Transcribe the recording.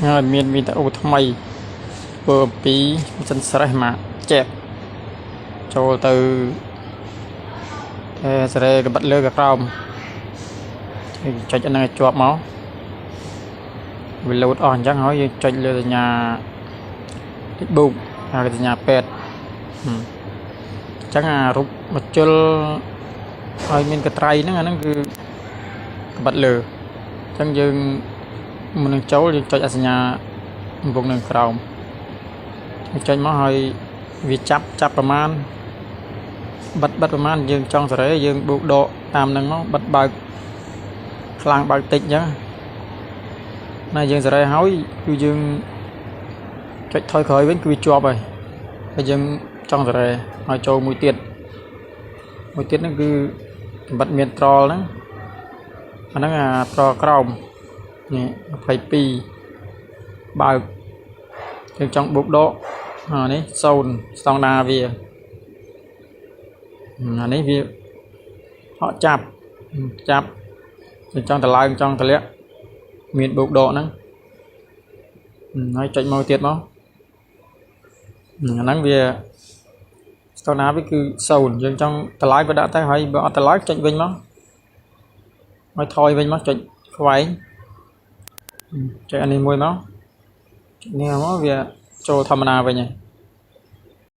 មានតែអូថ្មីធ្វើពីសិនស្រេះមកចែកចូលទៅសេរីក្បិតលើកក្រោមចុចអាហ្នឹងឲ្យជាប់មកវាលោតអស់អញ្ចឹងហើយយើងចុចលើសញ្ញាតិចប៊ូកហើយសញ្ញាពេតអញ្ចឹងអារូបមកជុលឲ្យមានកត្រៃហ្នឹងអាហ្នឹងគឺក្បិតលើអញ្ចឹងយើងមុននឹងចូលយើងចុចអាសញ្ញាកំពុងនៅក្រោមចុចមកហើយវាចាប់ប្រមាណបិទប្រមាណយើងចង់សេរីយើងបូកដកតាមនឹងមកបិទបើកខ្លាំងបើកតិចអញ្ចឹងណាយើងសេរីហើយគឺយើងចុចថយក្រោយវិញគឺវាជាប់ហើយយើងចង់សេរីឲ្យចូលមួយទៀតហ្នឹងគឺបិទមានត្រលហ្នឹងអាហ្នឹងអាត្រលក្រោមនេះ22បើកយើងចង់បូកដកនេះ0ស្តង់ដាវាអានេះវាហក់ចាប់ចង់ទៅឡើងចង់តម្លាក់មានបូកដកហ្នឹងហើយចុចមកទៀតមកអាហ្នឹងវាស្តង់ដាវាគឺ0យើងចង់តម្លើងក៏ដាក់ទៅហើយបើអត់តម្លើងចុចវិញមកឲ្យថយវិញមកចុចខ្វែងចុចអានេះមួយមកចុចនេះមកវាចូលធម្មតាវិញហើយ